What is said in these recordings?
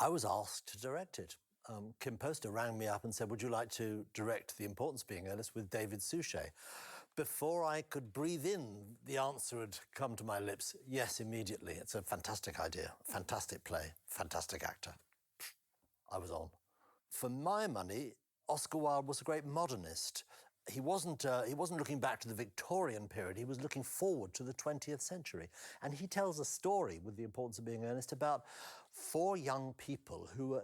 I was asked to direct it. Kim Poster rang me up and said, would you like to direct The Importance of Being Earnest with David Suchet? Before I could breathe in, the answer had come to my lips, yes, immediately. It's a fantastic idea, fantastic play, fantastic actor. I was on. For my money, Oscar Wilde was a great modernist. He wasn't looking back to the Victorian period, he was looking forward to the 20th century. And he tells a story with The Importance of Being Earnest about 4 young people who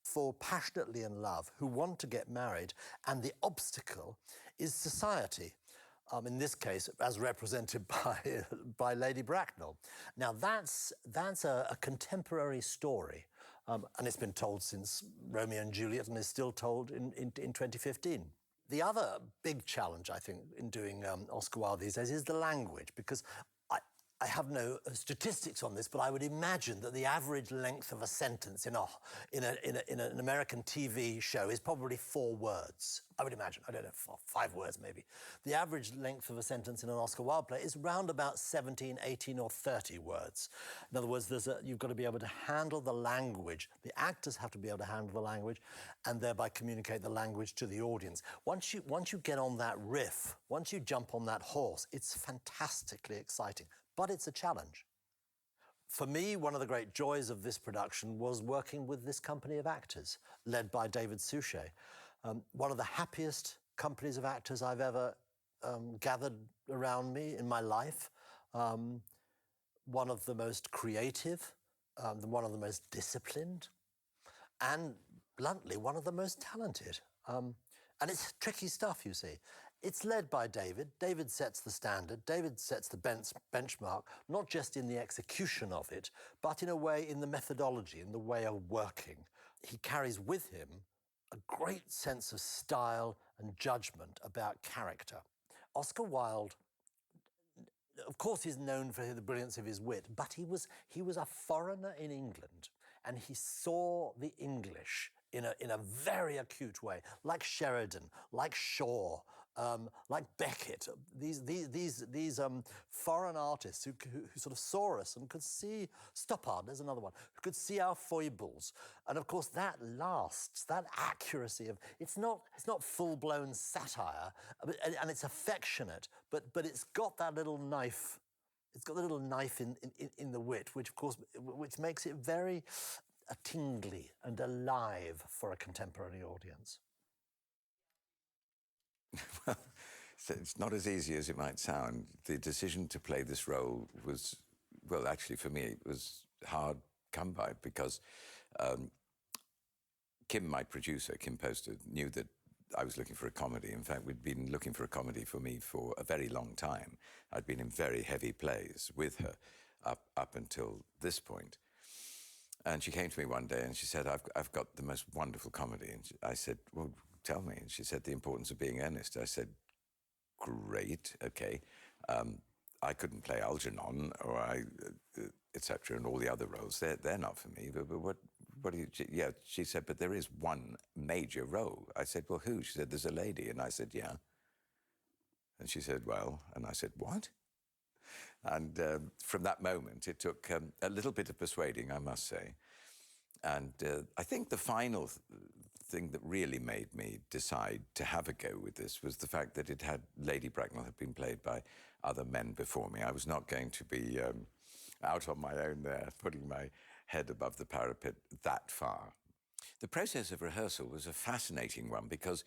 fall passionately in love, who want to get married, and the obstacle is society. In this case, as represented by Lady Bracknell. Now, that's a contemporary story, and it's been told since Romeo and Juliet and is still told in 2015. The other big challenge, I think, in doing Oscar Wilde these days is the language, because I have no statistics on this, but I would imagine that the average length of a sentence in an American TV show is probably 4 words. I would imagine. I don't know, 5 words maybe. The average length of a sentence in an Oscar Wilde play is round about 17, 18 or 30 words. In other words, you've got to be able to handle the language. The actors have to be able to handle the language and thereby communicate the language to the audience. Once you get on that riff, once you jump on that horse, it's fantastically exciting. But it's a challenge. For me, one of the great joys of this production was working with this company of actors, led by David Suchet. One of the happiest companies of actors I've ever gathered around me in my life. One of the most creative, one of the most disciplined, and bluntly, one of the most talented. And it's tricky stuff, you see. It's led by David. David sets the standard. David sets the benchmark, not just in the execution of it, but in a way in the methodology, in the way of working. He carries with him a great sense of style and judgment about character. Oscar Wilde, of course, he's known for the brilliance of his wit, but he was a foreigner in England, and he saw the English in a very acute way, like Sheridan, like Shaw, like Beckett. These foreign artists who sort of saw us and could see Stoppard. There's another one who could see our foibles, and of course that lasts. That accuracy of it's not full-blown satire, and it's affectionate, but it's got that little knife. It's got the little knife in the wit, which makes it very tingly and alive for a contemporary audience. Well, so it's not as easy as it might sound. The decision to play this role was, well, actually for me, it was hard come by because Kim, my producer, Kim Poster, knew that I was looking for a comedy. In fact, we'd been looking for a comedy for me for a very long time. I'd been in very heavy plays with her up until this point. And she came to me one day and she said, I've got the most wonderful comedy. And I said, well, tell me. And she said, The Importance of Being Earnest. I said, great, okay. I couldn't play Algernon or etc. and all the other roles. They're not for me. But what do you... Yeah, she said, but there is one major role. I said, well, who? She said, there's a lady. And I said, yeah. And she said, well, and I said, what? And from that moment, it took a little bit of persuading, I must say. And I think the final thing that really made me decide to have a go with this was the fact that Lady Bracknell had been played by other men before me. I was not going to be out on my own there, putting my head above the parapet that far. The process of rehearsal was a fascinating one because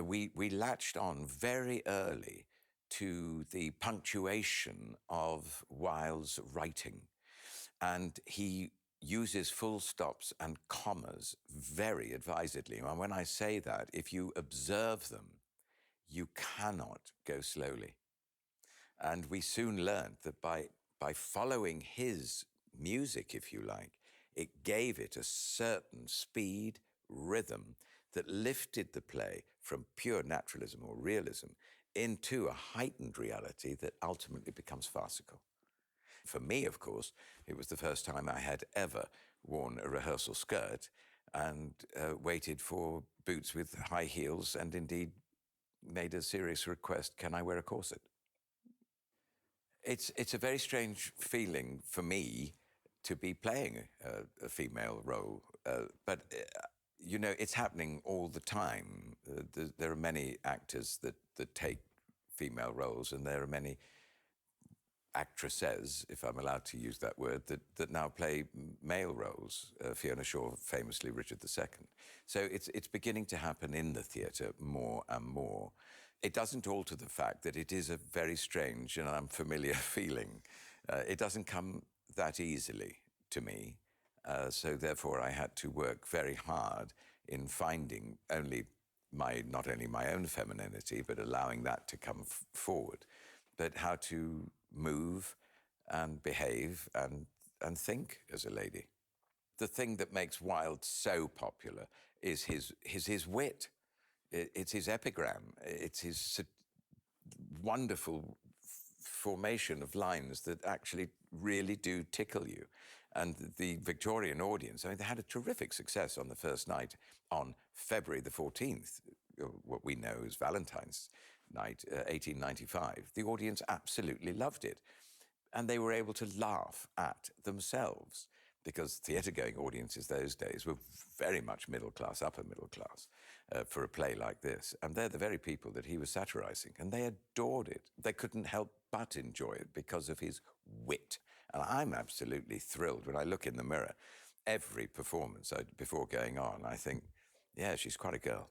we latched on very early to the punctuation of Wilde's writing. And he uses full stops and commas very advisedly. And when I say that, if you observe them, you cannot go slowly. And we soon learned that by following his music, if you like, it gave it a certain speed, rhythm that lifted the play from pure naturalism or realism into a heightened reality that ultimately becomes farcical. For me, of course, it was the first time I had ever worn a rehearsal skirt and waited for boots with high heels and indeed made a serious request, can I wear a corset? It's a very strange feeling for me to be playing a female role. But you know, it's happening all the time. There are many actors that take female roles, and there are many actresses, if I'm allowed to use that word, that now play male roles. Fiona Shaw, famously Richard II. So it's beginning to happen in the theatre more and more. It doesn't alter the fact that it is a very strange and unfamiliar feeling. It doesn't come that easily to me. So therefore, I had to work very hard in finding not only my own femininity, but allowing that to come forward, but how to move and behave and think as a lady. The thing that makes Wilde so popular is his wit. It's his epigram. It's his wonderful formation of lines that actually really do tickle you. And the Victorian audience, I mean, they had a terrific success on the first night on February the 14th, what we know as Valentine's night, 1895. The audience absolutely loved it. And they were able to laugh at themselves, because theatre-going audiences those days were very much middle class, upper middle class, for a play like this. And they're the very people that he was satirising, and they adored it. They couldn't help but enjoy it because of his wit. And I'm absolutely thrilled when I look in the mirror. Every performance, before going on, I think, yeah, she's quite a girl.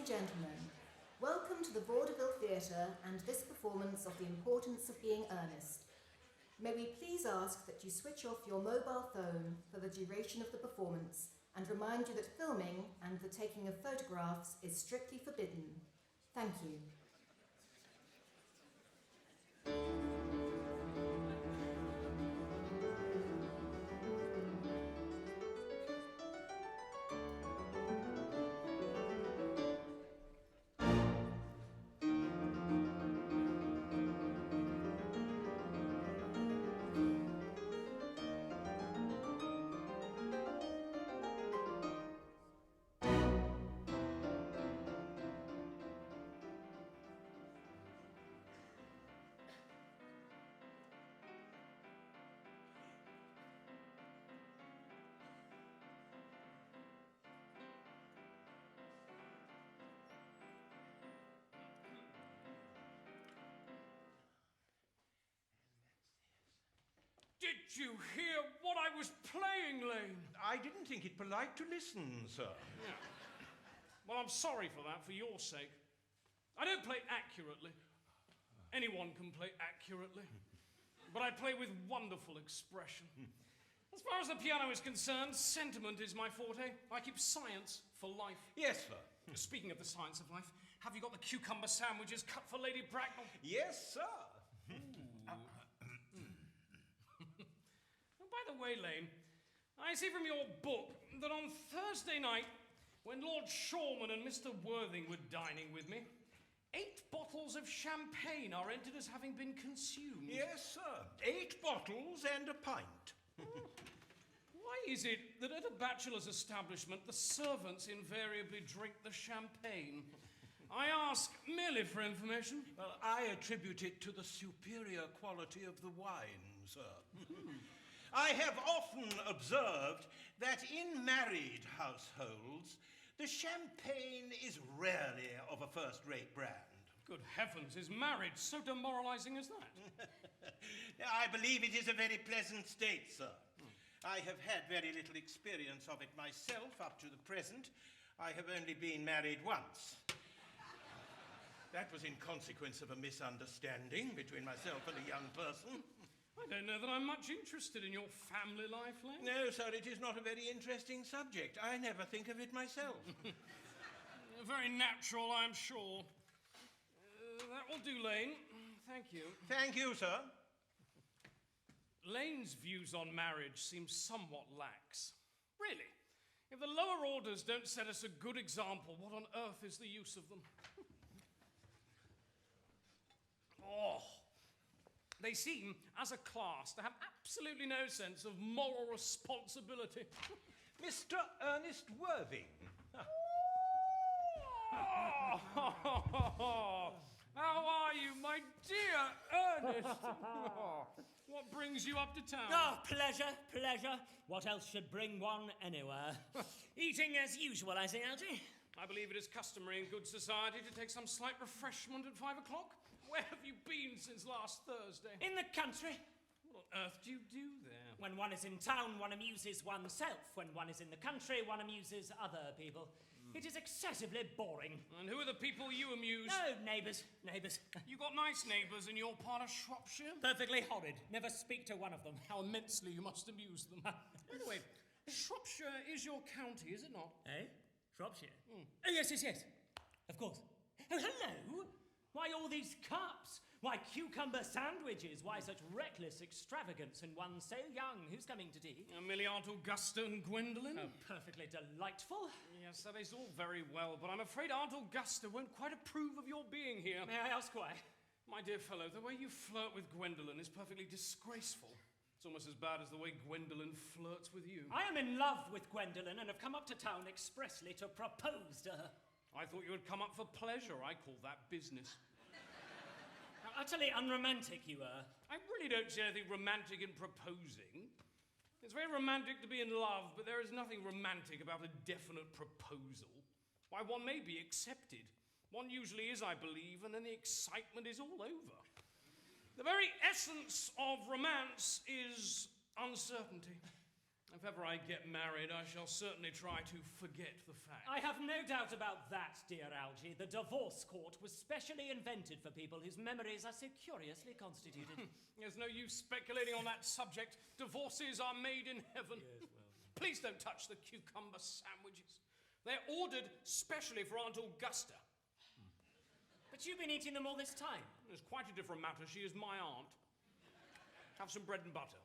gentlemen, welcome to the Vaudeville Theatre and this performance of The Importance of Being Earnest. May we please ask that you switch off your mobile phone for the duration of the performance and remind you that filming and the taking of photographs is strictly forbidden. Thank you. Did you hear what I was playing, Lane? I didn't think it polite to listen, sir. Yeah. Well, I'm sorry for that, for your sake. I don't play accurately. Anyone can play accurately. But I play with wonderful expression. As far as the piano is concerned, sentiment is my forte. I keep science for life. Yes, sir. Speaking of the science of life, have you got the cucumber sandwiches cut for Lady Bracknell? Yes, sir. By the way, Lane, I see from your book that on Thursday night, when Lord Shawman and Mr. Worthing were dining with me, 8 bottles of champagne are entered as having been consumed. Yes, sir. 8 bottles and a pint. Why is it that at a bachelor's establishment, the servants invariably drink the champagne? I ask merely for information. Well, I attribute it to the superior quality of the wine, sir. I have often observed that in married households, the champagne is rarely of a first-rate brand. Good heavens, is marriage so demoralizing as that? I believe it is a very pleasant state, sir. I have had very little experience of it myself up to the present. I have only been married once. That was in consequence of a misunderstanding between myself and a young person. I don't know that I'm much interested in your family life, Lane. No, sir, it is not a very interesting subject. I never think of it myself. Very natural, I'm sure. That will do, Lane. Thank you. Thank you, sir. Lane's views on marriage seem somewhat lax. Really, if the lower orders don't set us a good example, what on earth is the use of them? Oh, they seem, as a class, to have absolutely no sense of moral responsibility. Mr. Ernest Worthing. How are you, my dear Ernest? What brings you up to town? Oh, pleasure. What else should bring one anywhere? Eating as usual, I see, Algy. I believe it is customary in good society to take some slight refreshment at 5 o'clock. Where have you been since last Thursday? In the country. What on earth do you do there? When one is in town, one amuses oneself. When one is in the country, one amuses other people. It is excessively boring. And who are the people you amuse? No, neighbours. You got nice neighbours in your part of Shropshire? Perfectly horrid. Never speak to one of them. How immensely you must amuse them. Anyway, Shropshire is your county, is it not? Eh? Shropshire? Oh, yes. Of course. Oh, hello. Why all these cups? Why cucumber sandwiches? Why such reckless extravagance in one so young? Who's coming to tea? Merely Aunt Augusta and Gwendolen. Oh, perfectly delightful. Yes, that is all very well, but I'm afraid Aunt Augusta won't quite approve of your being here. May I ask why? My dear fellow, the way you flirt with Gwendolen is perfectly disgraceful. It's almost as bad as the way Gwendolen flirts with you. I am in love with Gwendolen and have come up to town expressly to propose to her. I thought you had come up for pleasure. I call that business. How utterly unromantic you are. I really don't see anything romantic in proposing. It's very romantic to be in love, but there is nothing romantic about a definite proposal. Why, one may be accepted. One usually is, I believe, and then the excitement is all over. The very essence of romance is uncertainty. If ever I get married, I shall certainly try to forget the fact. I have no doubt about that, dear Algy. The divorce court was specially invented for people whose memories are so curiously constituted. There's no use speculating on that subject. Divorces are made in heaven. Yes, well. Please don't touch the cucumber sandwiches. They're ordered specially for Aunt Augusta. But you've been eating them all this time. It's quite a different matter. She is my aunt. Have some bread and butter.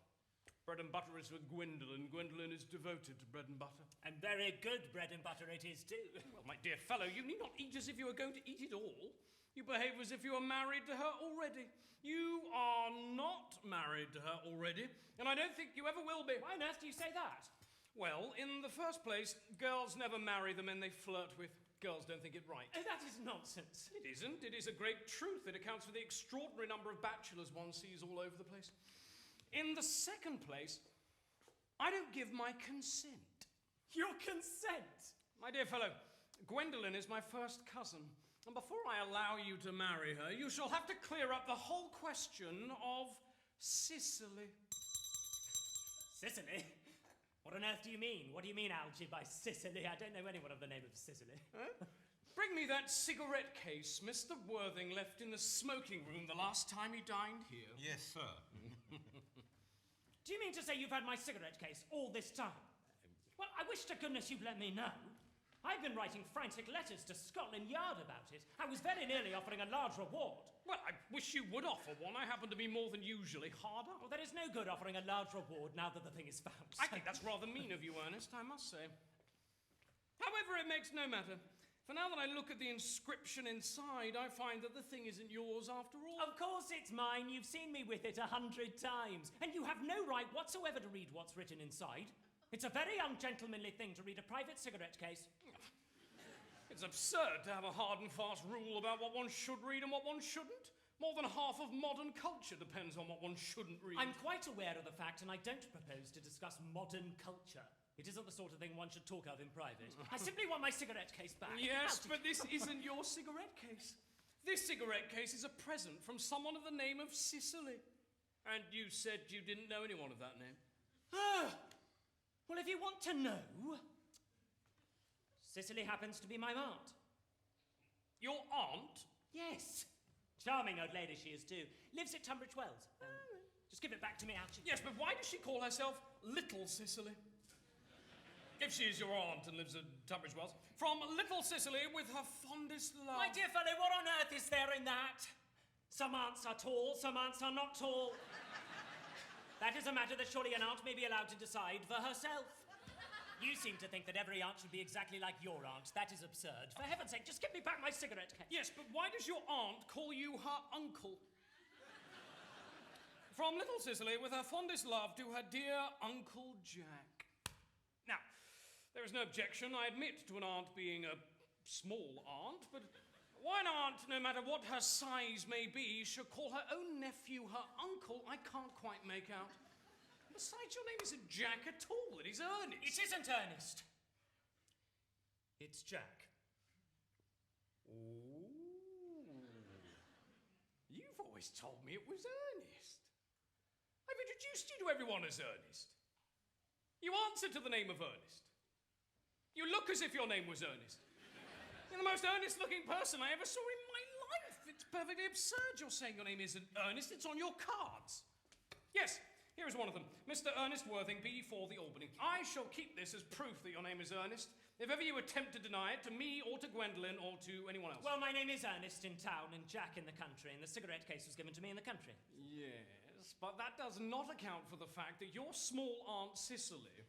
Bread and butter is for Gwendolen. Gwendolen is devoted to bread and butter. And very good bread and butter it is, too. Well, my dear fellow, you need not eat as if you were going to eat it all. You behave as if you were married to her already. You are not married to her already, and I don't think you ever will be. Why on earth do you say that? Well, in the first place, girls never marry the men they flirt with. Girls don't think it right. Oh, that is nonsense. It isn't. It is a great truth. It accounts for the extraordinary number of bachelors one sees all over the place. In the second place, I don't give my consent. Your consent? My dear fellow, Gwendolen is my first cousin, and before I allow you to marry her, you shall have to clear up the whole question of Sicily. Sicily? What on earth do you mean? What do you mean, Algy, by Sicily? I don't know anyone of the name of Sicily. Huh? Bring me that cigarette case Mr. Worthing left in the smoking room the last time he dined here. Yes, sir. Do you mean to say you've had my cigarette case all this time? Well, I wish to goodness you'd let me know. I've been writing frantic letters to Scotland Yard about it. I was very nearly offering a large reward. Well, I wish you would offer one. I happen to be more than usually hard up. Well, there is no good offering a large reward now that the thing is found. I think that's rather mean of you, Ernest, I must say. However, it makes no matter. For now that I look at the inscription inside, I find that the thing isn't yours after all. Of course it's mine. You've seen me with it 100 times. And you have no right whatsoever to read what's written inside. It's a very ungentlemanly thing to read a private cigarette case. It's absurd to have a hard and fast rule about what one should read and what one shouldn't. More than half of modern culture depends on what one shouldn't read. I'm quite aware of the fact, and I don't propose to discuss modern culture. It isn't the sort of thing one should talk of in private. I simply want my cigarette case back. Yes, but this isn't your cigarette case. This cigarette case is a present from someone of the name of Sicily. And you said you didn't know anyone of that name. Well, if you want to know, Sicily happens to be my aunt. Your aunt? Yes. Charming old lady she is, too. Lives at Tunbridge Wells. Just give it back to me, Algy. Yes, but why does she call herself Little Sicily? If she is your aunt and lives at Tunbridge Wells. From Little Sicily with her fondest love. My dear fellow, what on earth is there in that? Some aunts are tall, some aunts are not tall. That is a matter that surely an aunt may be allowed to decide for herself. You seem to think that every aunt should be exactly like your aunt. That is absurd. For heaven's sake, just give me back my cigarette case. Yes, but why does your aunt call you her uncle? From Little Sicily with her fondest love to her dear Uncle Jack. Now, there is no objection, I admit, to an aunt being a small aunt, but why an aunt, no matter what her size may be, should call her own nephew her uncle, I can't quite make out. Besides, your name isn't Jack at all, it is Ernest. It isn't Ernest. It's Jack. Ooh. You've always told me it was Ernest. I've introduced you to everyone as Ernest. You answer to the name of Ernest. You look as if your name was Ernest. You're the most earnest-looking person I ever saw in my life. It's perfectly absurd you're saying your name isn't Ernest. It's on your cards. Yes, here is one of them. Mr. Ernest Worthing, B4 the Albany. I shall keep this as proof that your name is Ernest. If ever you attempt to deny it to me or to Gwendolen or to anyone else. Well, my name is Ernest in town and Jack in the country, and the cigarette case was given to me in the country. Yes, but that does not account for the fact that your small Aunt Sicily...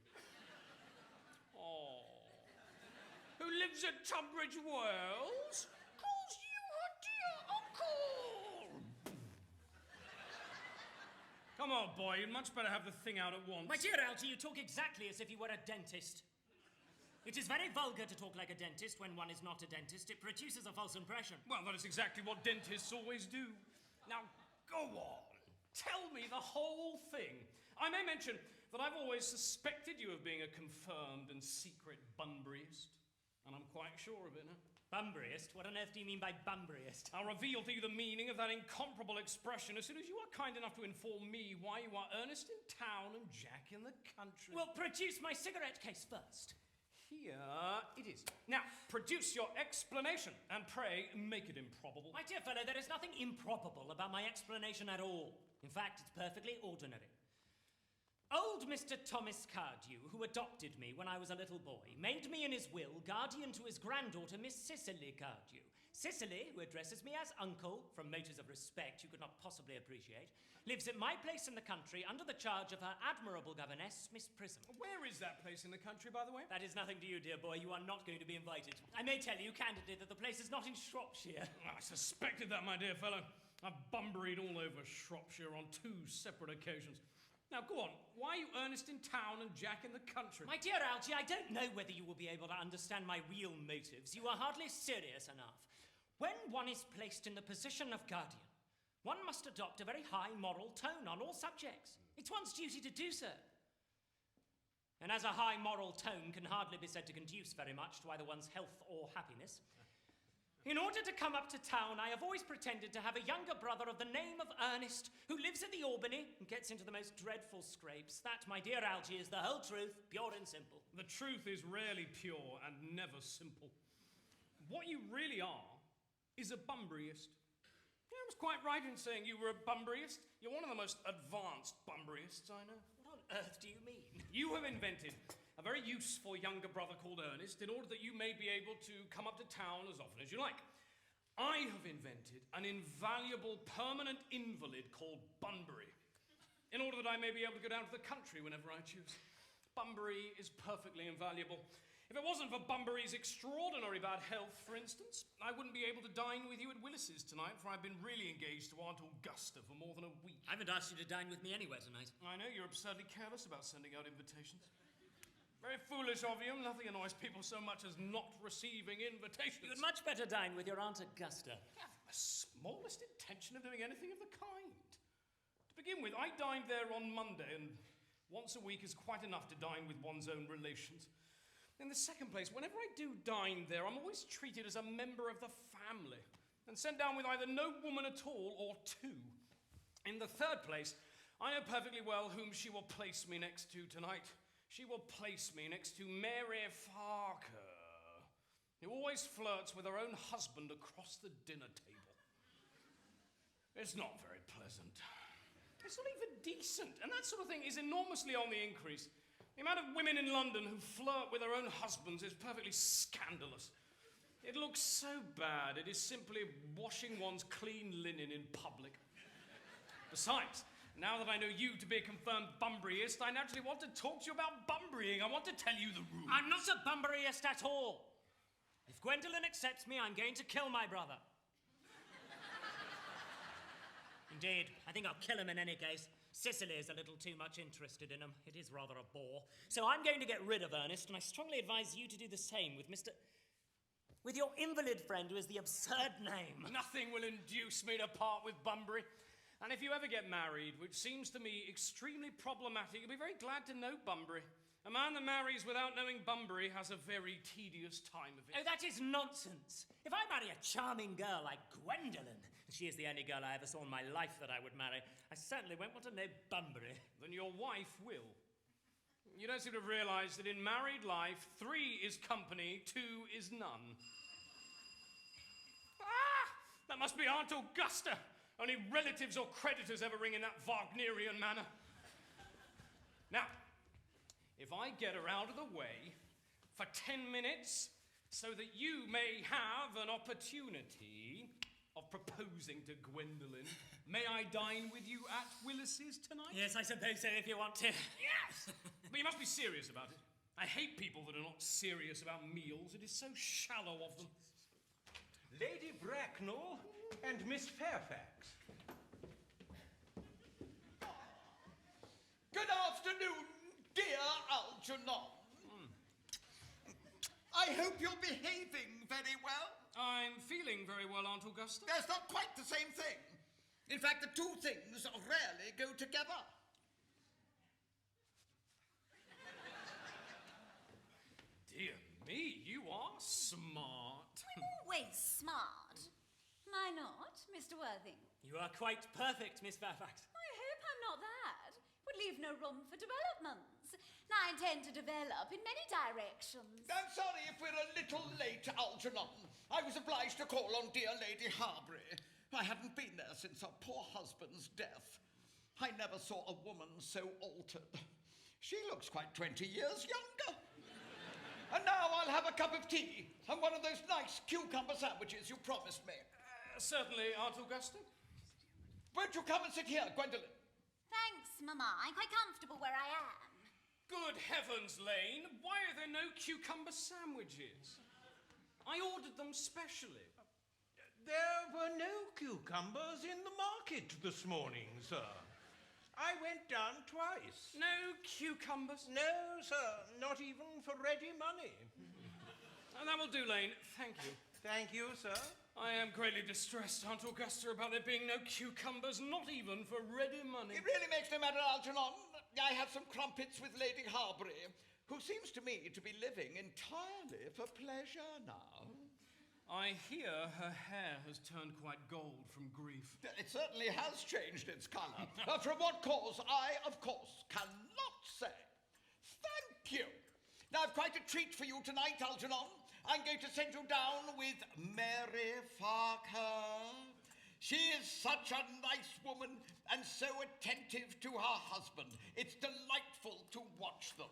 who lives at Tunbridge Wells, calls you her dear uncle. Come on, boy, you'd much better have the thing out at once. My dear Algy, you talk exactly as if you were a dentist. It is very vulgar to talk like a dentist when one is not a dentist. It produces a false impression. Well, that is exactly what dentists always do. Now, go on. Tell me the whole thing. I may mention that I've always suspected you of being a confirmed and secret Bunburyist. And I'm quite sure of it now. Bumbriest? What on earth do you mean by bumbriest? I'll reveal to you the meaning of that incomparable expression as soon as you are kind enough to inform me why you are Ernest in town and Jack in the country. Well, produce my cigarette case first. Here it is. Now, produce your explanation, and pray, make it improbable. My dear fellow, there is nothing improbable about my explanation at all. In fact, it's perfectly ordinary. Old Mr. Thomas Cardew, who adopted me when I was a little boy, made me in his will guardian to his granddaughter, Miss Cicely Cardew. Cicely, who addresses me as uncle, from motives of respect you could not possibly appreciate, lives at my place in the country under the charge of her admirable governess, Miss Prism. Where is that place in the country, by the way? That is nothing to you, dear boy. You are not going to be invited. I may tell you candidly that the place is not in Shropshire. I suspected that, my dear fellow. I've bumburied all over Shropshire on 2 separate occasions. Now, go on. Why are you Ernest in town and Jack in the country? My dear Algy, I don't know whether you will be able to understand my real motives. You are hardly serious enough. When one is placed in the position of guardian, one must adopt a very high moral tone on all subjects. It's one's duty to do so. And as a high moral tone can hardly be said to conduce very much to either one's health or happiness, in order to come up to town, I have always pretended to have a younger brother of the name of Ernest, who lives at the Albany and gets into the most dreadful scrapes. That, my dear Algy, is the whole truth, pure and simple. The truth is rarely pure and never simple. What you really are is a bumbriest. Yeah, I was quite right in saying you were a bumbriest. You're one of the most advanced bumburists I know. What on earth do you mean? You have invented a very useful younger brother called Ernest in order that you may be able to come up to town as often as you like. I have invented an invaluable permanent invalid called Bunbury in order that I may be able to go down to the country whenever I choose. Bunbury is perfectly invaluable. If it wasn't for Bunbury's extraordinary bad health, for instance, I wouldn't be able to dine with you at Willis's tonight, for I've been really engaged to Aunt Augusta for more than a week. I haven't asked you to dine with me anywhere tonight. I know you're absurdly careless about sending out invitations. Very foolish of you. Nothing annoys people so much as not receiving invitations. You'd much better dine with your Aunt Augusta. I haven't the smallest intention of doing anything of the kind. To begin with, I dined there on Monday, and once a week is quite enough to dine with one's own relations. In the second place, whenever I do dine there, I'm always treated as a member of the family and sent down with either no woman at all or 2. In the third place, I know perfectly well whom she will place me next to tonight. She will place me next to Mary Farker, who always flirts with her own husband across the dinner table. It's not very pleasant. It's not even decent, and that sort of thing is enormously on the increase. The amount of women in London who flirt with their own husbands is perfectly scandalous. It looks so bad, it is simply washing one's clean linen in public. Besides, now that I know you to be a confirmed Bunburyist, I naturally want to talk to you about Bunburying. I want to tell you the rules. I'm not a Bunburyist at all. If Gwendolen accepts me, I'm going to kill my brother. Indeed, I think I'll kill him in any case. Cicely is a little too much interested in him. It is rather a bore. So I'm going to get rid of Ernest, and I strongly advise you to do the same with with your invalid friend who has the absurd name. Nothing will induce me to part with Bunbury. And if you ever get married, which seems to me extremely problematic, you'll be very glad to know Bunbury. A man that marries without knowing Bunbury has a very tedious time of it. Oh, that is nonsense. If I marry a charming girl like Gwendolen, she is the only girl I ever saw in my life that I would marry, I certainly won't want to know Bunbury. Then your wife will. You don't seem to realise that in married life, 3 is company, 2 is none. Ah! That must be Aunt Augusta. Only relatives or creditors ever ring in that Wagnerian manner. Now, if I get her out of the way for 10 minutes so that you may have an opportunity of proposing to Gwendolen, may I dine with you at Willis's tonight? Yes, I suppose so, if you want to. Yes! But you must be serious about it. I hate people that are not serious about meals. It is so shallow of them. Lady Bracknell and Miss Fairfax. Good afternoon, dear Algernon. I hope you're behaving very well. I'm feeling very well, Aunt Augusta. That's not quite the same thing. In fact, the 2 things rarely go together. Dear me, you are smart. always smart. Am I not, Mr. Worthing? You are quite perfect, Miss Fairfax. I hope I'm not that. Would leave no room for developments. And I intend to develop in many directions. I'm sorry if we're a little late, Algernon. I was obliged to call on dear Lady Harbury. I hadn't been there since her poor husband's death. I never saw a woman so altered. She looks quite 20 years younger. And now I'll have a cup of tea and one of those nice cucumber sandwiches you promised me. Certainly, Aunt Augusta. Won't you come and sit here, Gwendolen? Thanks, Mamma. I'm quite comfortable where I am. Good heavens, Lane. Why are there no cucumber sandwiches? I ordered them specially. There were no cucumbers in the market this morning, sir. I went down twice. No cucumbers? No, sir, not even for ready money. And that will do, Lane. Thank you. Thank you, sir. I am greatly distressed, Aunt Augusta, about there being no cucumbers, not even for ready money. It really makes no matter, Algernon. I had some crumpets with Lady Harbury, who seems to me to be living entirely for pleasure now. I hear her hair has turned quite gold from grief. It certainly has changed its colour. From what cause, I, of course, cannot say. Thank you. Now, I've quite a treat for you tonight, Algernon. I'm going to send you down with Mary Farker. She is such a nice woman and so attentive to her husband. It's delightful to watch them.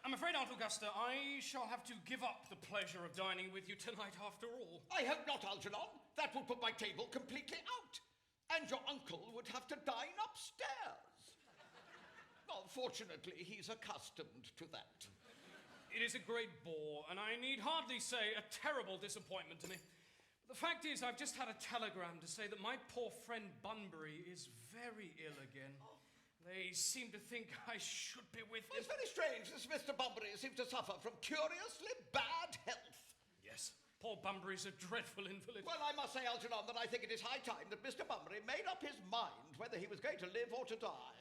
I'm afraid, Aunt Augusta, I shall have to give up the pleasure of dining with you tonight after all. I hope not, Algernon. That would put my table completely out. And your uncle would have to dine upstairs. Well, fortunately, he's accustomed to that. It is a great bore, and I need hardly say a terrible disappointment to me. The fact is, I've just had a telegram to say that my poor friend Bunbury is very ill again. They seem to think I should be with him. It's very strange. This Mr. Bunbury seems to suffer from curiously bad health. Yes, poor Bunbury's a dreadful invalid. Well, I must say, Algernon, that I think it is high time that Mr. Bunbury made up his mind whether he was going to live or to die.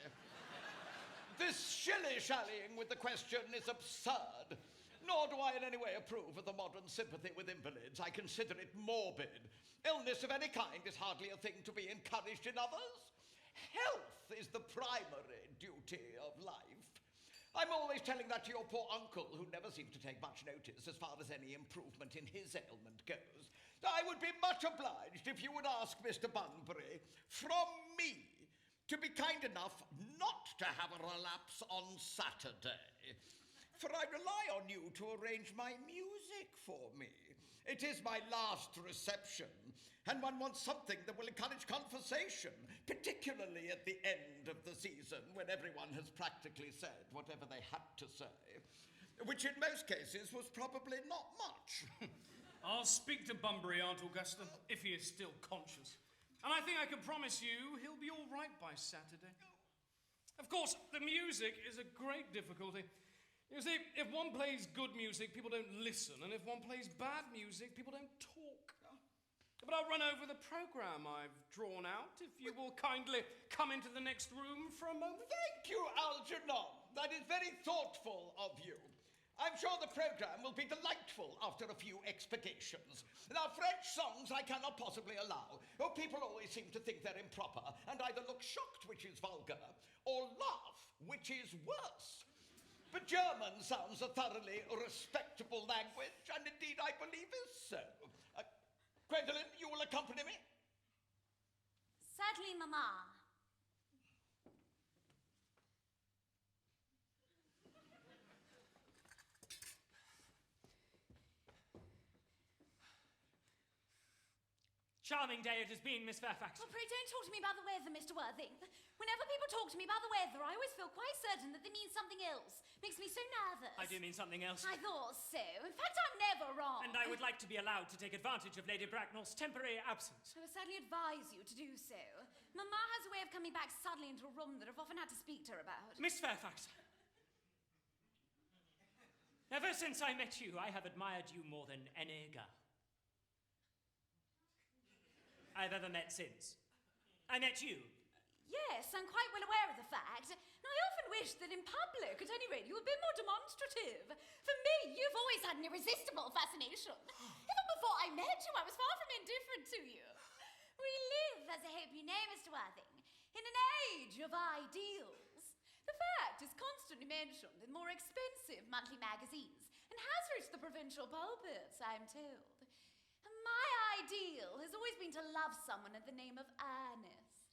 This shilly-shallying with the question is absurd. Nor do I in any way approve of the modern sympathy with invalids. I consider it morbid. Illness of any kind is hardly a thing to be encouraged in others. Health is the primary duty of life. I'm always telling that to your poor uncle, who never seems to take much notice as far as any improvement in his ailment goes. I would be much obliged if you would ask Mr. Bunbury, from me, to be kind enough not to have a relapse on Saturday. For I rely on you to arrange my music for me. It is my last reception, and one wants something that will encourage conversation, particularly at the end of the season, when everyone has practically said whatever they had to say, which in most cases was probably not much. I'll speak to Bunbury, Aunt Augusta, if he is still conscious. And I think I can promise you he'll be all right by Saturday. Of course, the music is a great difficulty. You see, if one plays good music, people don't listen, and if one plays bad music, people don't talk. But I'll run over the programme I've drawn out, if you will kindly come into the next room for a moment. Thank you, Algernon. That is very thoughtful of you. I'm sure the programme will be delightful after a few expurgations. Now, French songs I cannot possibly allow. Oh, people always seem to think they're improper and either look shocked, which is vulgar, or laugh, which is worse. But German sounds a thoroughly respectable language, and indeed I believe is so. Gwendolen, you will accompany me? Certainly, Mamma. Charming day it has been, Miss Fairfax. Oh, pray don't talk to me about the weather, Mr. Worthing. Whenever people talk to me about the weather, I always feel quite certain that they mean something else. Makes me so nervous. I do mean something else. I thought so. In fact, I'm never wrong. And I would like to be allowed to take advantage of Lady Bracknell's temporary absence. I would certainly advise you to do so. Mamma has a way of coming back suddenly into a room that I've often had to speak to her about. Miss Fairfax. Ever since I met you, I have admired you more than any girl I've ever met since. I met you. Yes, I'm quite well aware of the fact. And I often wish that in public, at any rate, you were a bit more demonstrative. For me, you've always had an irresistible fascination. Even before I met you, I was far from indifferent to you. We live, as I hope you know, Mr. Worthing, in an age of ideals. The fact is constantly mentioned in more expensive monthly magazines and has reached the provincial pulpits, I'm told. And my ideal has always been to love someone in the name of Ernest.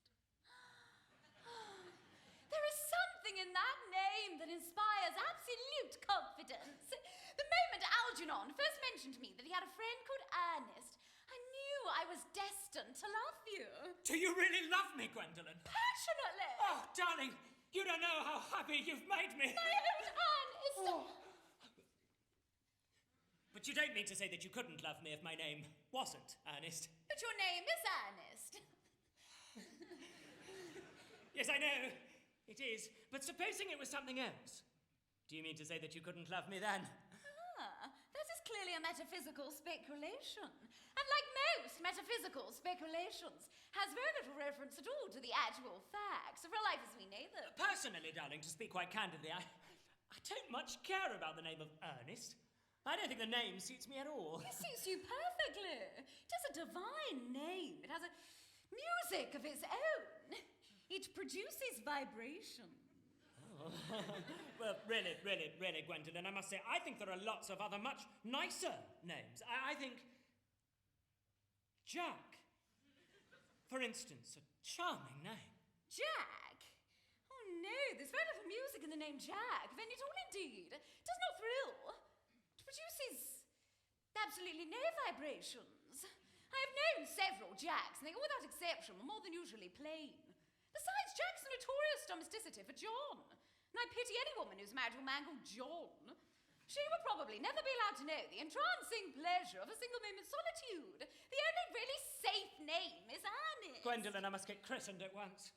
There is something in that name that inspires absolute confidence. The moment Algernon first mentioned to me that he had a friend called Ernest, I knew I was destined to love you. Do you really love me, Gwendolen? Passionately. Oh, darling, you don't know how happy you've made me. My own Ernest. Oh. But you don't mean to say that you couldn't love me if my name wasn't Ernest? But your name is Ernest. Yes, I know. It is. But supposing it was something else, do you mean to say that you couldn't love me then? Ah, that is clearly a metaphysical speculation. And like most metaphysical speculations, has very little reference at all to the actual facts of real life as we know them. Personally, darling, to speak quite candidly, I don't much care about the name of Ernest. I don't think the name suits me at all. It suits you perfectly. It has a divine name. It has a music of its own. It produces vibration. Oh. Well, really, Gwendolen, I must say, I think there are lots of other much nicer names. I think Jack, for instance, a charming name. Jack? Oh no, there's very little music in the name Jack, if any at all indeed. It does not thrill. It produces absolutely no vibrations. I have known several Jacks, and they all without exception were more than usually plain. Besides, Jack's a notorious domesticity for John. And I pity any woman who's married to a man called John. She would probably never be allowed to know the entrancing pleasure of a single moment's solitude. The only really safe name is Ernest. Gwendolen, I must get christened at once.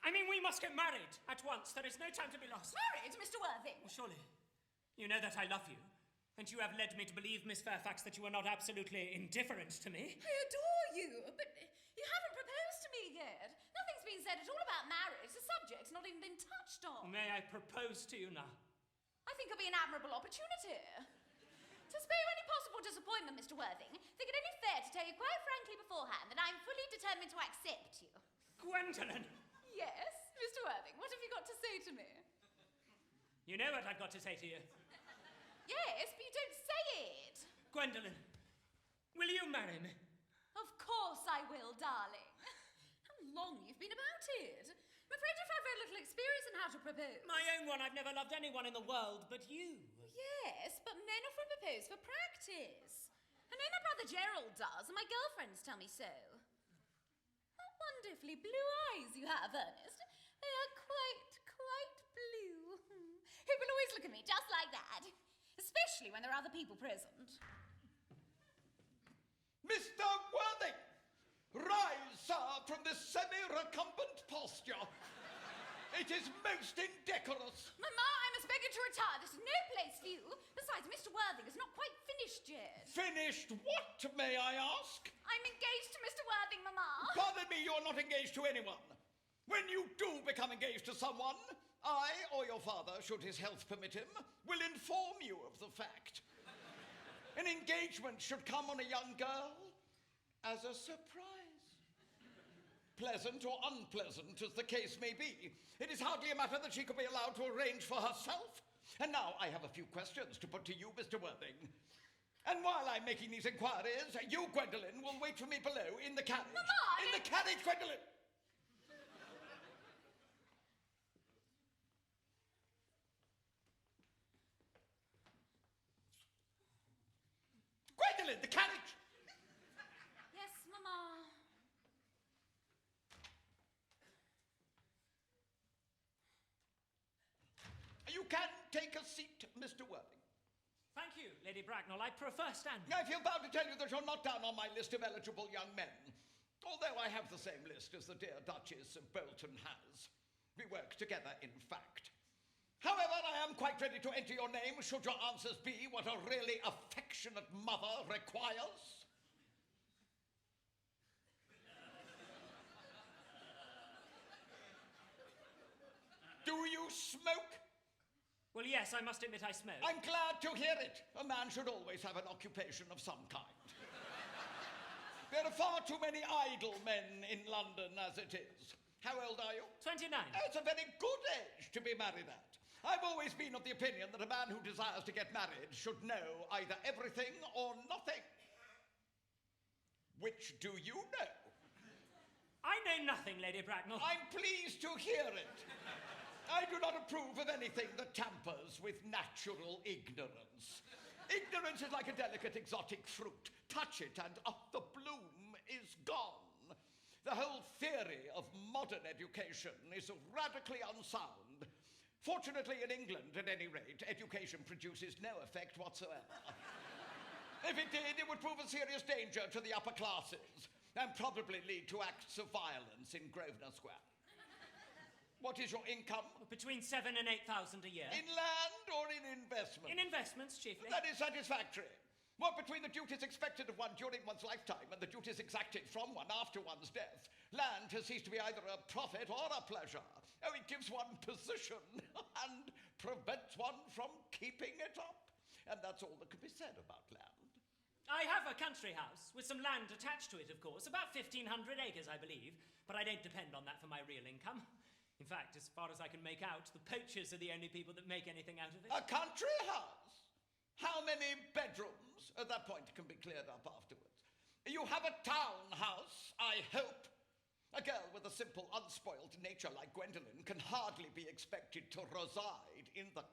I mean, we must get married at once. There is no time to be lost. Married, Mr. Worthing? Well, surely. You know that I love you. And you have led me to believe, Miss Fairfax, that you are not absolutely indifferent to me. I adore you, but you haven't proposed to me yet. Nothing's been said at all about marriage. The subject's not even been touched on. May I propose to you now? I think it'll be an admirable opportunity. To spare you any possible disappointment, Mr. Worthing, think it only fair to tell you quite frankly beforehand that I'm fully determined to accept you. Gwendolen! Yes, Mr. Worthing, what have you got to say to me? You know what I've got to say to you. Yes, but you don't say it. Gwendolen, will you marry me? Of course I will, darling. How long you've been about it. I'm afraid you've had very little experience in how to propose. My own one, I've never loved anyone in the world but you. Yes, but men often propose for practice. I know my brother Gerald does, and my girlfriends tell me so. What wonderfully blue eyes you have, Ernest. They are quite blue. People always look at me just like that. Especially when there are other people present. Mr. Worthing, rise, sir, from this semi-recumbent posture. It is most indecorous. Mamma, I must beg you to retire. This is no place for you. Besides, Mr. Worthing is not quite finished yet. Finished what, may I ask? I'm engaged to Mr. Worthing, Mamma. Pardon me, you're not engaged to anyone. When you do become engaged to someone, I, or your father, should his health permit him, will inform you of the fact. An engagement should come on a young girl as a surprise. Pleasant or unpleasant, as the case may be, it is hardly a matter that she could be allowed to arrange for herself. And now I have a few questions to put to you, Mr. Worthing. And while I'm making these inquiries, you, Gwendolen, will wait for me below in the carriage. Mamma, in the carriage, Gwendolen! Gwendolen, the carriage! Yes, Mamma. You can take a seat, Mr. Worthing. Thank you, Lady Bracknell. I prefer standing. I feel bound to tell you that you're not down on my list of eligible young men, although I have the same list as the dear Duchess of Bolton has. We work together, in fact. However, I am quite ready to enter your name should your answers be what a really affectionate mother requires. you smoke? Well, yes, I must admit I smoke. I'm glad to hear it. A man should always have an occupation of some kind. There are far too many idle men in London as it is. How old are you? 29. It's a very good age to be married at. I've always been of the opinion that a man who desires to get married should know either everything or nothing. Which do you know? I know nothing, Lady Bracknell. I'm pleased to hear it. I do not approve of anything that tampers with natural ignorance. Ignorance is like a delicate exotic fruit. Touch it and the bloom is gone. The whole theory of modern education is radically unsound. Fortunately, in England, at any rate, education produces no effect whatsoever. If it did, it would prove a serious danger to the upper classes and probably lead to acts of violence in Grosvenor Square. What is your income? Between 7,000 and 8,000 a year. In land or in investment? In investments, chiefly. That is satisfactory. What between the duties expected of one during one's lifetime and the duties exacted from one after one's death, land has ceased to be either a profit or a pleasure. Oh, it gives one position and prevents one from keeping it up. And that's all that can be said about land. I have a country house with some land attached to it, of course, about 1,500 acres, I believe, but I don't depend on that for my real income. In fact, as far as I can make out, the poachers are the only people that make anything out of it. A country house? How many bedrooms? At that point, it can be cleared up afterwards. You have a townhouse, I hope. A girl with a simple, unspoiled nature like Gwendolen can hardly be expected to reside in the...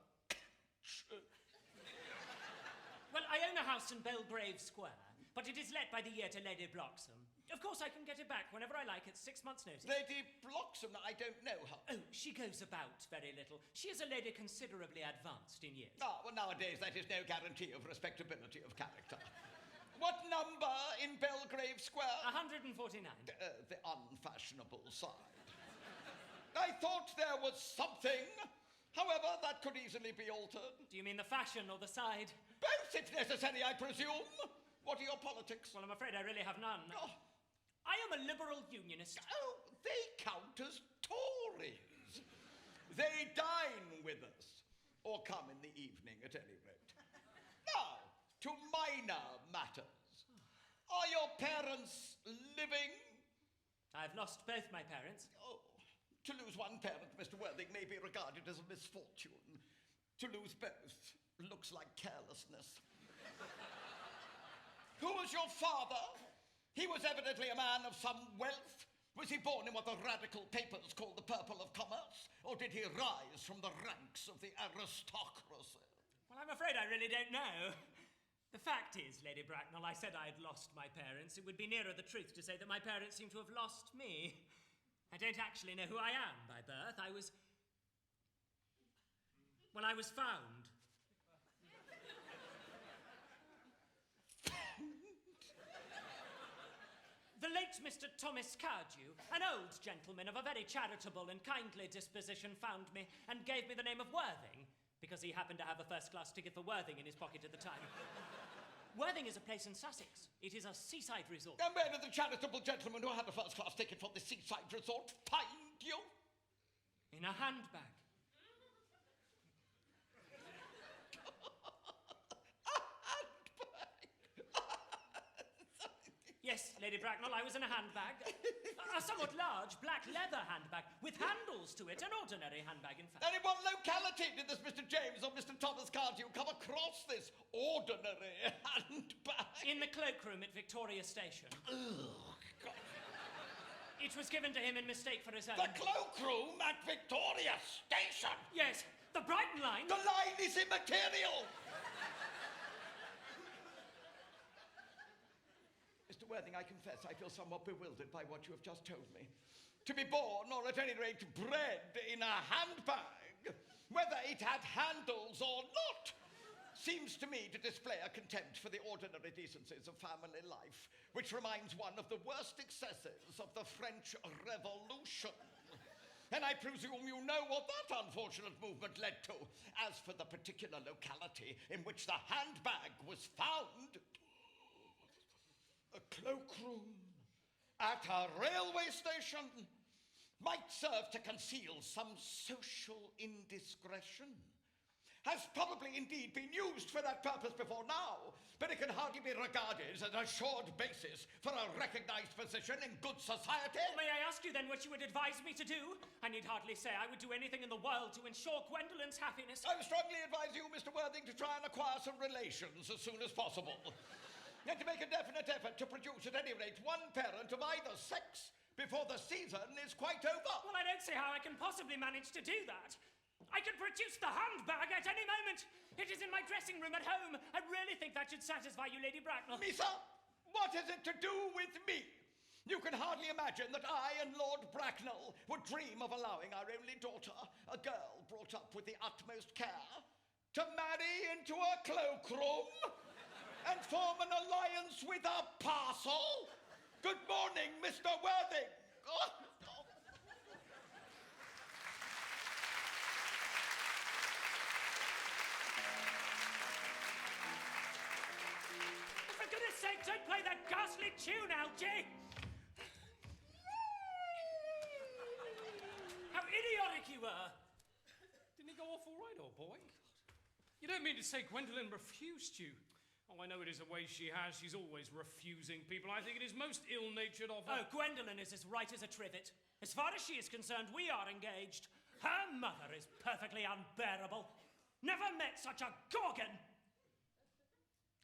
Well, I own a house in Belgrave Square, but it is let by the year to Lady Bloxham. Of course, I can get it back whenever I like at 6 months' notice. Lady Bloxham, I don't know her. Oh, she goes about very little. She is a lady considerably advanced in years. Ah, well, nowadays that is no guarantee of respectability of character. What number in Belgrave Square? 149. The unfashionable side. I thought there was something. However, that could easily be altered. Do you mean the fashion or the side? Both, if necessary, I presume. What are your politics? Well, I'm afraid I really have none. Oh. I am a liberal unionist. Oh, they count as Tories. They dine with us, or come in the evening at any rate. Now, to minor matters. Are your parents living? I've lost both my parents. Oh, to lose one parent, Mr. Worthing, may be regarded as a misfortune. To lose both looks like carelessness. Who was your father? He was evidently a man of some wealth. Was he born in what the radical papers call the purple of commerce? Or did he rise from the ranks of the aristocracy? Well, I'm afraid I really don't know. The fact is, Lady Bracknell, I said I had lost my parents. It would be nearer the truth to say that my parents seem to have lost me. I don't actually know who I am by birth. I was found. The late Mr. Thomas Cardew, an old gentleman of a very charitable and kindly disposition, found me and gave me the name of Worthing, because he happened to have a first-class ticket for Worthing in his pocket at the time. Worthing is a place in Sussex. It is a seaside resort. And where did the charitable gentleman who had a first-class ticket for the seaside resort find you? In a handbag. Yes, Lady Bracknell, I was in a handbag. A somewhat large black leather handbag with handles to it, an ordinary handbag, in fact. And in what locality did this Mr. James or Mr. Thomas Cardew come across this ordinary handbag? In the cloakroom at Victoria Station. Ugh, God. It was given to him in mistake for his own. The cloakroom at Victoria Station? Yes, the Brighton line. The line is immaterial! Mr. Worthing, I confess I feel somewhat bewildered by what you have just told me. To be born, or at any rate bred, in a handbag, whether it had handles or not, seems to me to display a contempt for the ordinary decencies of family life, which reminds one of the worst excesses of the French Revolution. And I presume you know what that unfortunate movement led to. As for the particular locality in which the handbag was found, a cloakroom at a railway station. might serve to conceal some social indiscretion. Has probably indeed been used for that purpose before now, but it can hardly be regarded as an assured basis for a recognized position in good society. May I ask you then what you would advise me to do? I need hardly say I would do anything in the world to ensure Gwendolyn's happiness. I would strongly advise you, Mr. Worthing, to try and acquire some relations as soon as possible. And to make a definite effort to produce at any rate one parent of either sex before the season is quite over. Well, I don't see how I can possibly manage to do that. I could produce the handbag at any moment. It is in my dressing room at home. I really think that should satisfy you, Lady Bracknell. Misa, what has it to do with me? You can hardly imagine that I and Lord Bracknell would dream of allowing our only daughter, a girl brought up with the utmost care, to marry into a cloakroom and form an alliance with a parcel? Good morning, Mr. Worthing. For goodness sake, don't play that ghastly tune, Algie! How idiotic you were! Didn't he go off all right, old boy? You don't mean to say Gwendolen refused you? Oh, I know it is a way she has. She's always refusing people. I think it is most ill-natured of her. Oh, Gwendolen is as right as a trivet. As far as she is concerned, we are engaged. Her mother is perfectly unbearable. Never met such a gorgon!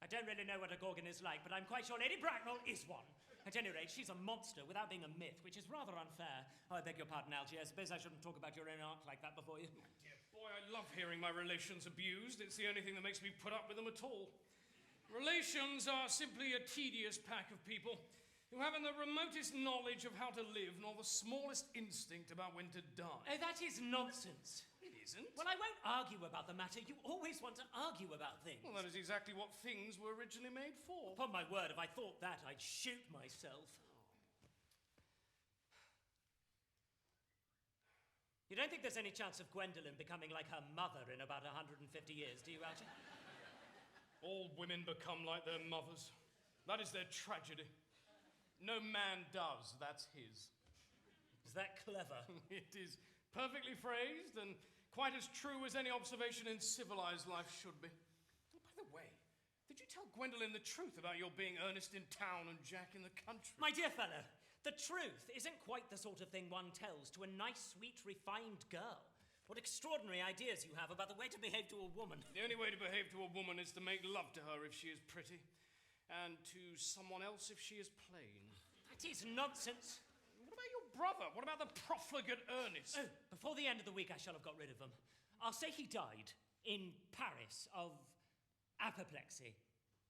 I don't really know what a gorgon is like, but I'm quite sure Lady Bracknell is one. At any rate, she's a monster without being a myth, which is rather unfair. Oh, I beg your pardon, Algie. I suppose I shouldn't talk about your own art like that before you. Dear boy, I love hearing my relations abused. It's the only thing that makes me put up with them at all. Relations are simply a tedious pack of people who haven't the remotest knowledge of how to live nor the smallest instinct about when to die. Oh, that is nonsense. It isn't. Well, I won't argue about the matter. You always want to argue about things. Well, that is exactly what things were originally made for. Upon my word, if I thought that, I'd shoot myself. You don't think there's any chance of Gwendolen becoming like her mother in about 150 years, do you, Algie? All women become like their mothers. That is their tragedy. No man does, that's his. Is that clever? It is perfectly phrased and quite as true as any observation in civilized life should be. Oh, by the way, did you tell Gwendolen the truth about your being Ernest in town and Jack in the country? My dear fellow, the truth isn't quite the sort of thing one tells to a nice, sweet, refined girl. What extraordinary ideas you have about the way to behave to a woman. The only way to behave to a woman is to make love to her if she is pretty, and to someone else if she is plain. That is nonsense. What about your brother? What about the profligate Ernest? Oh, before the end of the week I shall have got rid of him. I'll say he died in Paris of apoplexy.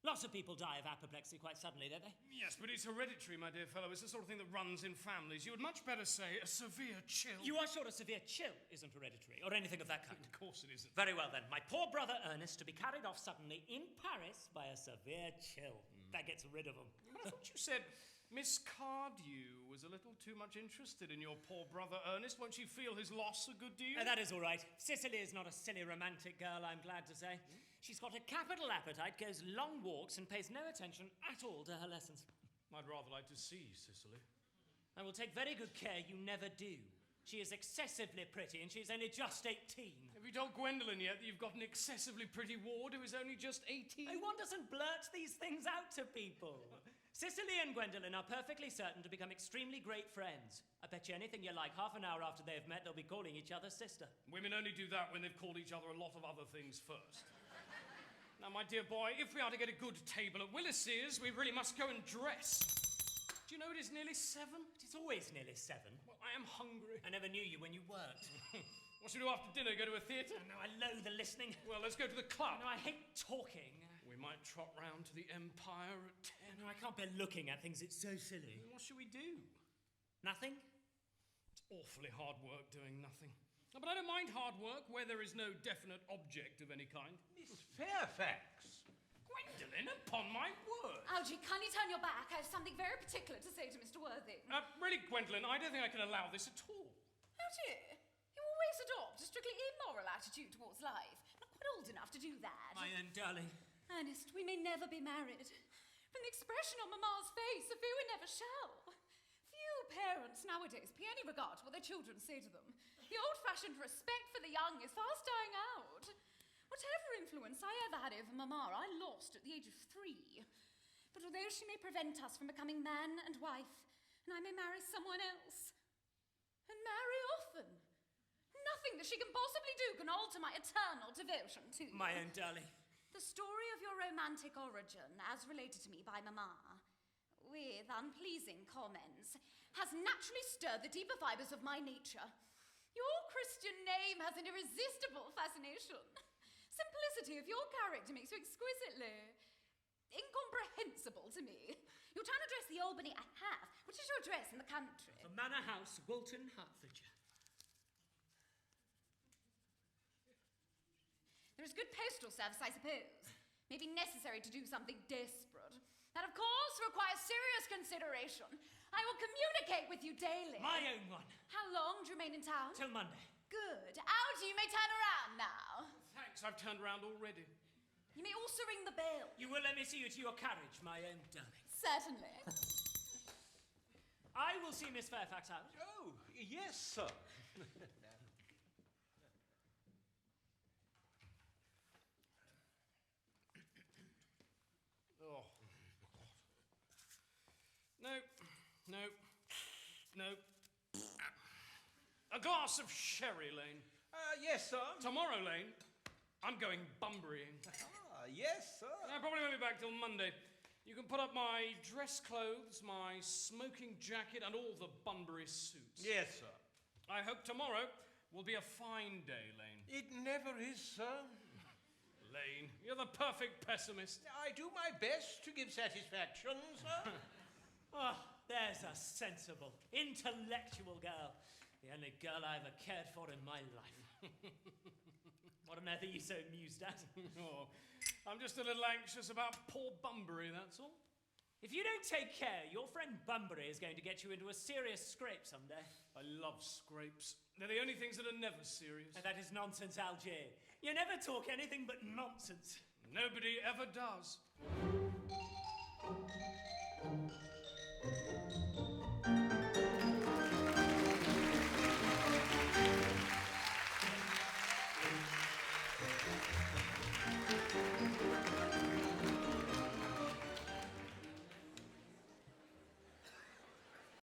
Lots of people die of apoplexy quite suddenly, don't they? Yes, but it's hereditary, my dear fellow. It's the sort of thing that runs in families. You would much better say a severe chill. You are sure a severe chill isn't hereditary, or anything of that kind? Of course it isn't. Very well then. My poor brother Ernest to be carried off suddenly in Paris by a severe chill. That gets rid of him. But I thought you said Miss Cardew was a little too much interested in your poor brother Ernest. Won't she feel his loss a good deal? That is all right. Cicely is not a silly romantic girl, I'm glad to say. She's got a capital appetite, goes long walks, and pays no attention at all to her lessons. I'd rather like to see Cicely. I will take very good care you never do. She is excessively pretty, and she's only just 18. Have you told Gwendolen yet that you've got an excessively pretty ward who is only just 18? Oh, one doesn't blurt these things out to people. Cicely and Gwendolen are perfectly certain to become extremely great friends. I bet you anything you like, half an hour after they've met, they'll be calling each other sister. Women only do that when they've called each other a lot of other things first. Now, my dear boy, if we are to get a good table at Willis's, we really must go and dress. Do you know it is nearly 7? It's always nearly 7. Well, I am hungry. I never knew you when you worked. What should we do after dinner? Go to a theatre? No, I loathe the listening. Well, let's go to the club. No, I hate talking. We might trot round to the Empire at 10. No, I can't bear looking at things. It's so silly. Then what should we do? Nothing? It's awfully hard work doing nothing. No, but I don't mind hard work where there is no definite object of any kind. Miss Fairfax. Gwendolen, upon my word. Algie, kindly turn your back. I have something very particular to say to Mr. Worthing. Really, Gwendolen, I don't think I can allow this at all. Oh dear. You always adopt a strictly immoral attitude towards life. Not quite old enough to do that. My own darling. Ernest, we may never be married. From the expression on Mamma's face, I fear we never shall. Few parents nowadays pay any regard to what their children say to them. The old-fashioned respect for the young is fast dying out. Whatever influence I ever had over Mamma, I lost at the age of 3. But although she may prevent us from becoming man and wife, and I may marry someone else, and marry often, nothing that she can possibly do can alter my eternal devotion to you. My own darling. The story of your romantic origin, as related to me by Mamma, with unpleasing comments, has naturally stirred the deeper fibres of my nature. Your Christian name has an irresistible fascination. Simplicity of your character makes you exquisitely incomprehensible to me. Your town address, the Albany, I have. Which is your address in the country? The Manor House, Wilton, Hertfordshire. There is good postal service, I suppose. May be necessary to do something desperate. That, of course, requires serious consideration. I will communicate with you daily. My own one. How long do you remain in town? Till Monday. Good. Out, you may turn around now. Thanks, I've turned around already. You may also ring the bell. You will let me see you to your carriage, my own darling. Certainly. I will see Miss Fairfax out. Oh, yes, sir. Oh. No. A glass of sherry, Lane. Yes, sir. Tomorrow, Lane, I'm going Bunburying. Yes, sir. I probably won't be back till Monday. You can put up my dress clothes, my smoking jacket, and all the Bunbury suits. Yes, sir. I hope tomorrow will be a fine day, Lane. It never is, sir. Lane, you're the perfect pessimist. I do my best to give satisfaction, sir. Oh, there's a sensible, intellectual girl. The only girl I ever cared for in my life. What on earth are you so amused at? Oh, I'm just a little anxious about poor Bunbury, that's all. If you don't take care, your friend Bunbury is going to get you into a serious scrape someday. I love scrapes. They're the only things that are never serious. And that is nonsense, Algier. You never talk anything but nonsense. Nobody ever does.